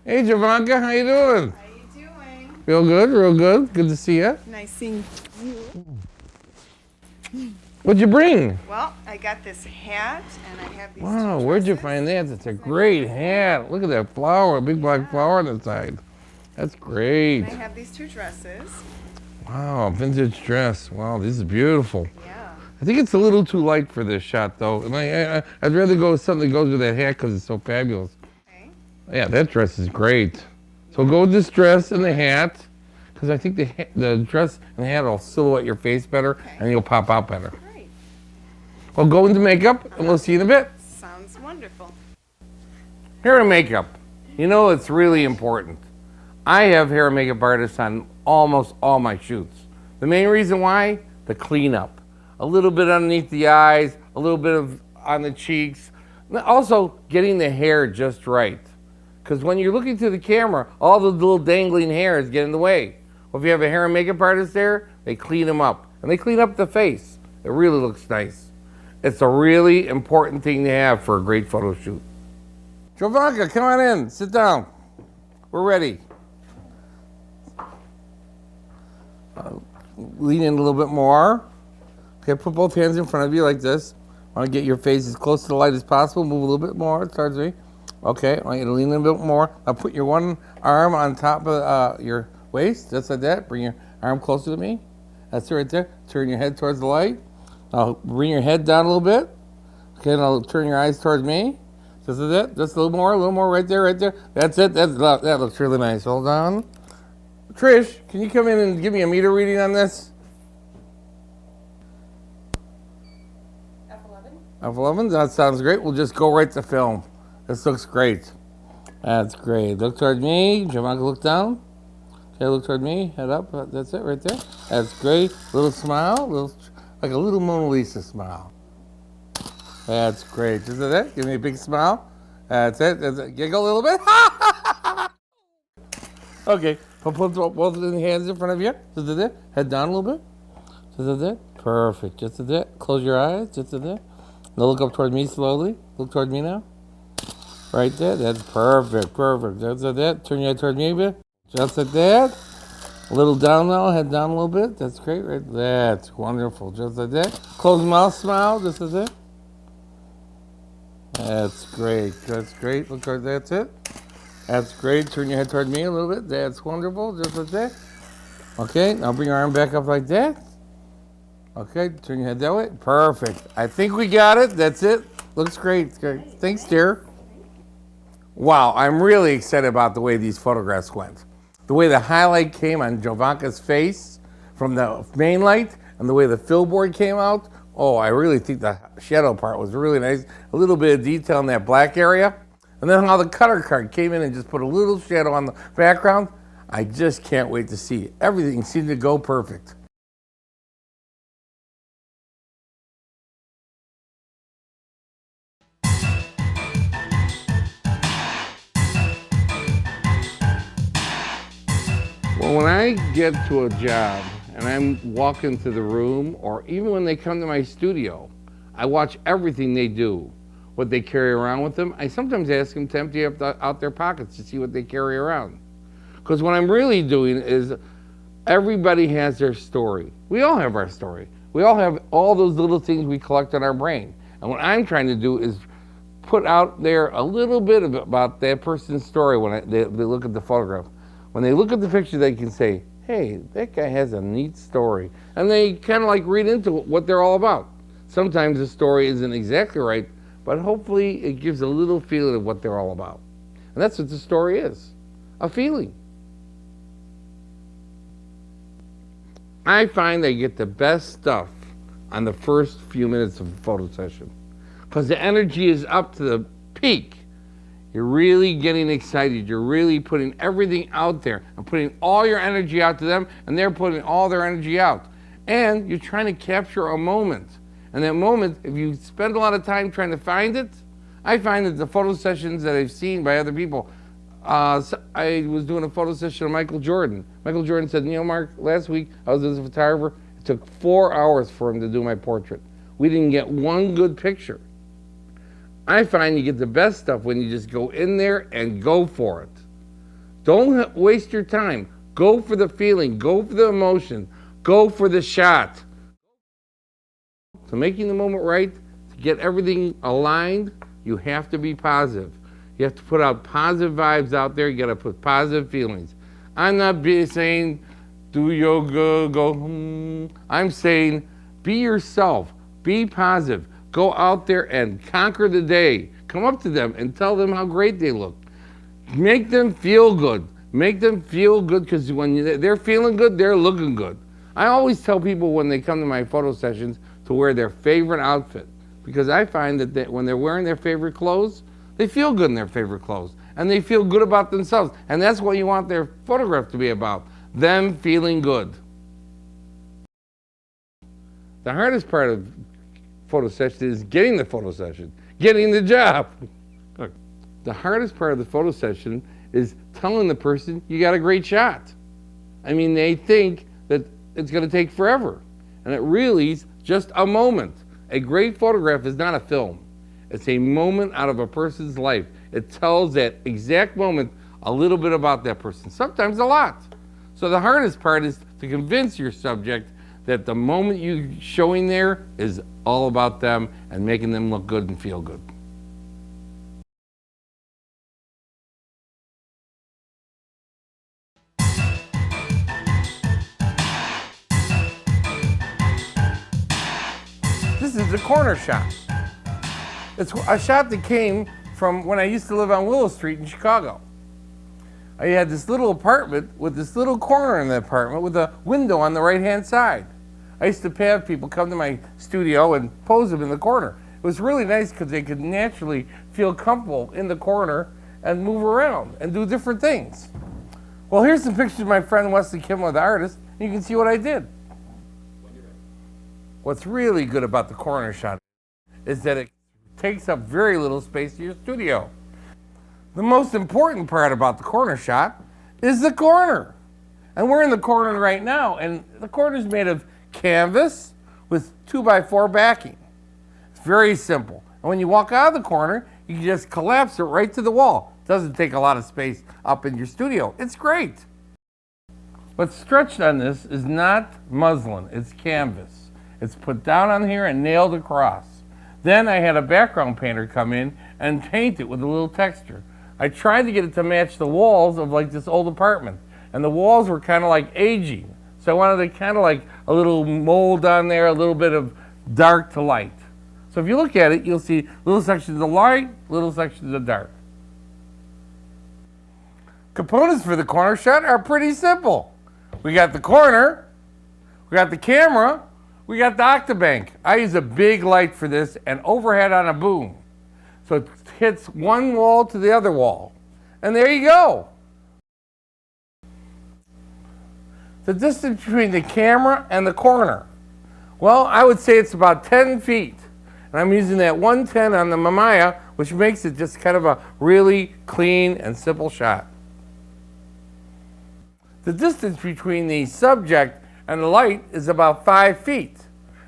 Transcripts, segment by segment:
Hey, Javanka, how you doing? How you doing? Real good, real good. Good to see you. Nice seeing you. What'd you bring? Well, I got this hat and I have these Wow, two where'd you dresses. find that? That's a great hat. Look at that flower, a big black flower on the side. That's great. And I have these two dresses. Wow, vintage dress. Wow, this is beautiful. Yeah. I think it's a little too light for this shot, though. And I'd rather go with something that goes with that hat because it's so fabulous. Okay. Yeah, that dress is great. So go with this dress and the hat, because I think the dress and the hat will silhouette your face better, and you'll pop out better. Great. Well, go into makeup, and we'll see you in a bit. Sounds wonderful. Hair and makeup. You know, it's really important. I have hair and makeup artists on almost all my shoots. The main reason why? The cleanup. A little bit underneath the eyes, a little bit of on the cheeks. Also, getting the hair just right. Because when you're looking through the camera, all the little dangling hairs get in the way. Well, if you have a hair and makeup artist there, they clean them up. And they clean up the face. It really looks nice. It's a really important thing to have for a great photo shoot. Jovanka, come on in. Sit down. We're ready. Lean in a little bit more. Okay, put both hands in front of you like this. I want to get your face as close to the light as possible. Move a little bit more towards me. Okay, I want you to lean in a bit more. Now put your one arm on top of your waist, just like that. Bring your arm closer to me. That's it right there. Turn your head towards the light. Now bring your head down a little bit. Okay, now turn your eyes towards me. Just like that. Just a little more right there, right there. That's it. That looks really nice. Hold on. Trish, can you come in and give me a meter reading on this? F11, that sounds great. We'll just go right to film. This looks great. That's great. Look toward me. Jamanka, look down. Okay, look toward me. Head up. That's it right there. That's great. Little smile. Like a little Mona Lisa smile. That's great. Just like that. Give me a big smile. That's it. That's it. Giggle a little bit. Okay. Put both of the hands in front of you. Just like that. Head down a little bit. Just like that. Perfect. Just like that. Close your eyes. Just like that. Now look up toward me slowly. Look toward me now. Right there. That's perfect. Perfect. Just like that. Turn your head toward me a bit. Just like that. A little down now. Head down a little bit. That's great. Right. That's wonderful. Just like that. Close mouth. Smile. Just like that. That's great. That's great. Look toward. That's it. That's great. Turn your head toward me a little bit. That's wonderful. Just like that. Okay. Now bring your arm back up like that. Okay, turn your head that way. Perfect. I think we got it. That's it. Looks great. Great. Thanks, dear. Wow, I'm really excited about the way these photographs went. The way the highlight came on Jovanka's face from the main light and the way the fillboard came out. Oh, I really think the shadow part was really nice. A little bit of detail in that black area. And then how the cutter card came in and just put a little shadow on the background. I just can't wait to see it. Everything seemed to go perfect. Well, when I get to a job and I'm walking to the room, or even when they come to my studio, I watch everything they do, what they carry around with them. I sometimes ask them to empty out their pockets to see what they carry around. Because what I'm really doing is everybody has their story. We all have our story. We all have all those little things we collect in our brain. And what I'm trying to do is put out there a little bit about that person's story when they look at the photograph. When they look at the picture, they can say, hey, that guy has a neat story. And they kind of like read into what they're all about. Sometimes the story isn't exactly right, but hopefully it gives a little feeling of what they're all about. And that's what the story is, a feeling. I find I get the best stuff on the first few minutes of a photo session because the energy is up to the peak. You're really getting excited. You're really putting everything out there and putting all your energy out to them, and they're putting all their energy out. And you're trying to capture a moment. And that moment, if you spend a lot of time trying to find it, I find that the photo sessions that I've seen by other people, I was doing a photo session of Michael Jordan. Michael Jordan said, you know, Mark, last week I was as a photographer. It took 4 hours for him to do my portrait. We didn't get one good picture. I find you get the best stuff when you just go in there and go for it. Don't waste your time. Go for the feeling, go for the emotion, go for the shot. So making the moment right, to get everything aligned, you have to be positive. You have to put out positive vibes out there. You got to put positive feelings. I'm not saying do yoga, go I'm saying be yourself, be positive. Go out there and conquer the day. Come up to them and tell them how great they look. Make them feel good. Make them feel good, because when they're feeling good, they're looking good. I always tell people when they come to my photo sessions to wear their favorite outfit, because I find that when they're wearing their favorite clothes, they feel good in their favorite clothes, and they feel good about themselves. And that's what you want their photograph to be about, them feeling good. The hardest part of photo session is getting the photo session, getting the job. The hardest part of the photo session is telling the person you got a great shot. I mean, they think that it's going to take forever, and it really is just a moment. A great photograph is not a film. It's a moment out of a person's life. It tells that exact moment a little bit about that person, sometimes a lot. So the hardest part is to convince your subject that the moment you're showing there is all about them and making them look good and feel good. This is a corner shot. It's a shot that came from when I used to live on Willow Street in Chicago. I had this little apartment with this little corner in the apartment with a window on the right-hand side. I used to have people come to my studio and pose them in the corner. It was really nice because they could naturally feel comfortable in the corner and move around and do different things. Well, here's some pictures of my friend Wesley Kimmel, the artist, and you can see what I did. What's really good about the corner shot is that it takes up very little space in your studio. The most important part about the corner shot is the corner. And we're in the corner right now, and the corner is made of canvas with 2x4 backing. It's very simple. And when you walk out of the corner, you can just collapse it right to the wall. It doesn't take a lot of space up in your studio. It's great. What's stretched on this is not muslin, it's canvas. It's put down on here and nailed across. Then I had a background painter come in and paint it with a little texture. I tried to get it to match the walls of like this old apartment, and the walls were kind of like aging. So I wanted to kind of like a little mold on there, a little bit of dark to light. So if you look at it, you'll see little sections of light, little sections of dark. Components for the corner shot are pretty simple. We got the corner, we got the camera, we got the Octabank. I use a big light for this and overhead on a boom. So it hits one wall to the other wall. And there you go. The distance between the camera and the corner. Well, I would say it's about 10 feet. And I'm using that 110 on the Mamiya, which makes it just kind of a really clean and simple shot. The distance between the subject and the light is about 5 feet.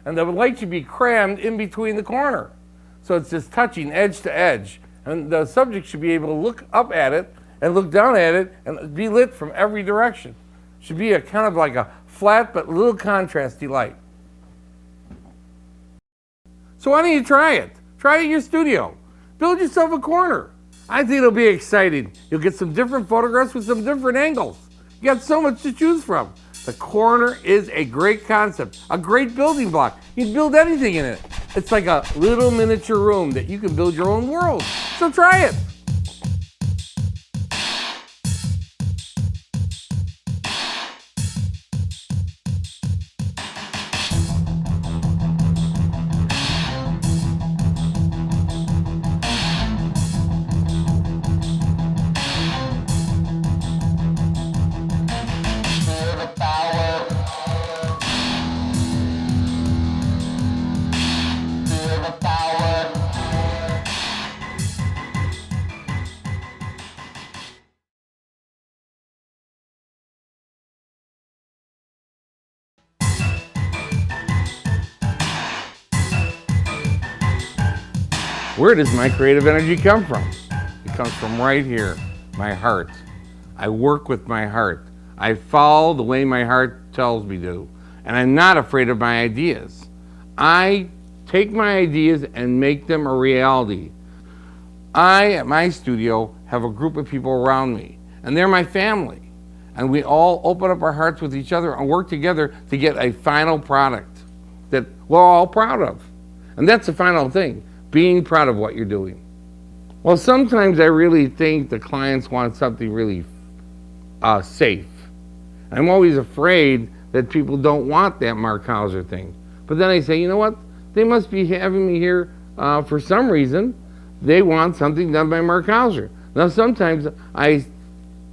And the light should be crammed in between the corner. So it's just touching edge to edge. And the subject should be able to look up at it and look down at it and be lit from every direction. Should be a kind of like a flat but little contrasty light. So why don't you try it? Try it in your studio. Build yourself a corner. I think it'll be exciting. You'll get some different photographs with some different angles. You got so much to choose from. The corner is a great concept, a great building block. You can build anything in it. It's like a little miniature room that you can build your own world. So try it. Where does my creative energy come from? It comes from right here, my heart. I work with my heart. I follow the way my heart tells me to. And I'm not afraid of my ideas. I take my ideas and make them a reality. I, at my studio, have a group of people around me, and they're my family. And we all open up our hearts with each other and work together to get a final product that we're all proud of. And that's the final thing, being proud of what you're doing. Well, sometimes I really think the clients want something really safe. I'm always afraid that people don't want that Marc Hauser thing. But then I say, you know what? They must be having me here for some reason. They want something done by Marc Hauser. Now, sometimes I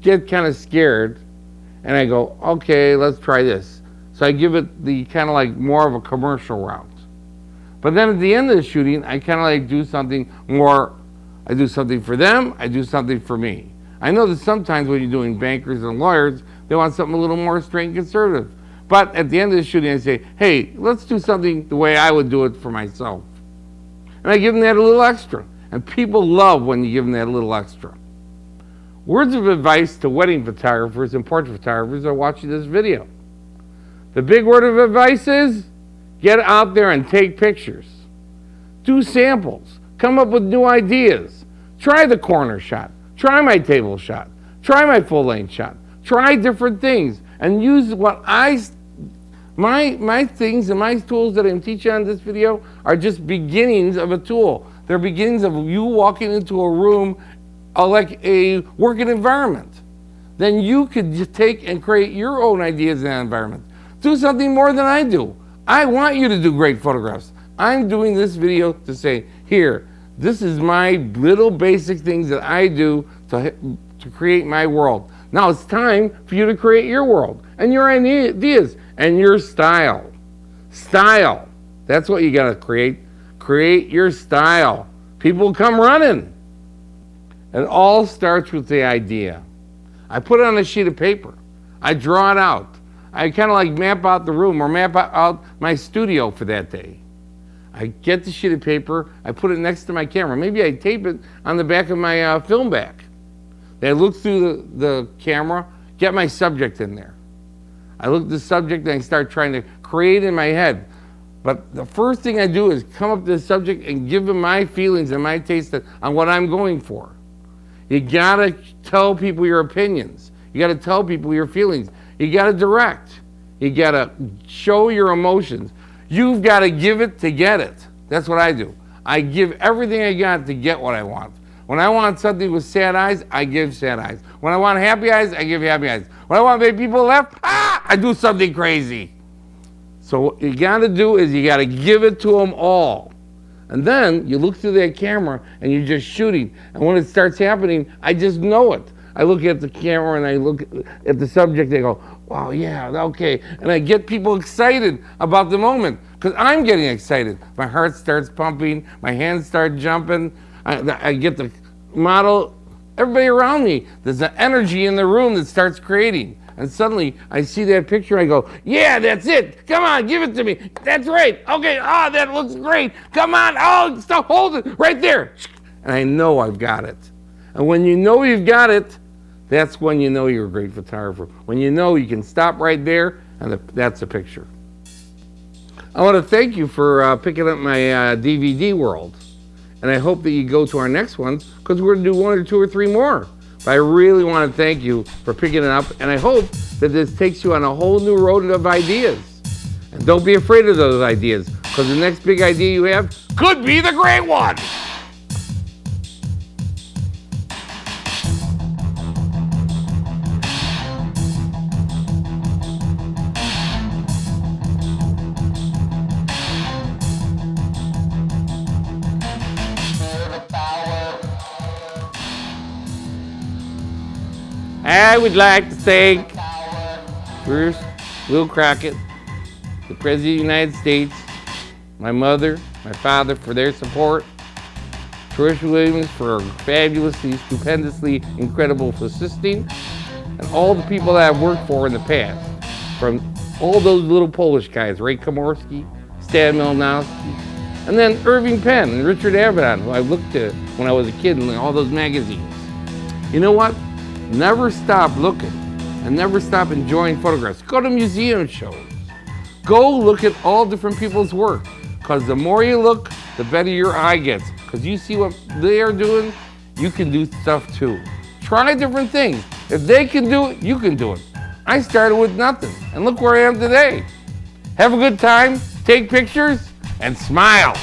get kind of scared and I go, okay, let's try this. So I give it the kind of like more of a commercial route. But then at the end of the shooting, I kind of like do something more. I do something for them, I do something for me. I know that sometimes when you're doing bankers and lawyers, they want something a little more straight and conservative. But at the end of the shooting, I say, hey, let's do something the way I would do it for myself. And I give them that a little extra. And people love when you give them that little extra. Words of advice to wedding photographers and portrait photographers are watching this video. The big word of advice is, get out there and take pictures. Do samples. Come up with new ideas. Try the corner shot. Try my table shot. Try my full-length shot. Try different things and use what my things and my tools that I'm teaching on this video are just beginnings of a tool. They're beginnings of you walking into a room like a working environment. Then you could just take and create your own ideas in that environment. Do something more than I do. I want you to do great photographs. I'm doing this video to say, here, this is my little basic things that I do to create my world. Now it's time for you to create your world and your ideas and your style. Style. That's what you got to create. Create your style. People come running. It all starts with the idea. I put it on a sheet of paper. I draw it out. I kind of like map out the room or map out my studio for that day. I get the sheet of paper, I put it next to my camera. Maybe I tape it on the back of my film back. Then I look through the camera, get my subject in there. I look at the subject and I start trying to create in my head. But the first thing I do is come up to the subject and give them my feelings and my taste on what I'm going for. You gotta tell people your opinions. You gotta tell people your feelings. You gotta direct. You gotta show your emotions. You've got to give it to get it. That's what I do. I give everything I got to get what I want. When I want something with sad eyes, I give sad eyes. When I want happy eyes, I give happy eyes. When I want to make people laugh, I do something crazy. So what you got to do is you got to give it to them all. And then you look through that camera and you're just shooting. And when it starts happening, I just know it. I look at the camera and I look at the subject and I go, wow, yeah, okay. And I get people excited about the moment because I'm getting excited. My heart starts pumping, my hands start jumping. I get the model, everybody around me. There's an energy in the room that starts creating. And suddenly I see that picture, I go, yeah, that's it. Come on, give it to me. That's right. Okay, that looks great. Come on, stop, hold it right there. And I know I've got it. And when you know you've got it, that's when you know you're a great photographer. When you know you can stop right there, and that's a picture. I want to thank you for picking up my DVD world. And I hope that you go to our next ones, because we're going to do 1 or 2 or 3 more. But I really want to thank you for picking it up, and I hope that this takes you on a whole new road of ideas. And don't be afraid of those ideas, because the next big idea you have could be the great one. I would like to thank first Will Crockett, the President of the United States, my mother, my father for their support, Tricia Williams for fabulously, stupendously, incredible assisting, and all the people that I've worked for in the past, from all those little Polish guys, Ray Komorski, Stan Milnowski, and then Irving Penn and Richard Avedon, who I looked at when I was a kid in all those magazines. You know what? Never stop looking and never stop enjoying photographs. Go to museum shows. Go look at all different people's work, because the more you look, the better your eye gets. Because you see what they are doing, you can do stuff too. Try different things. If they can do it, you can do it. I started with nothing, and look where I am today. Have a good time, take pictures, and smile.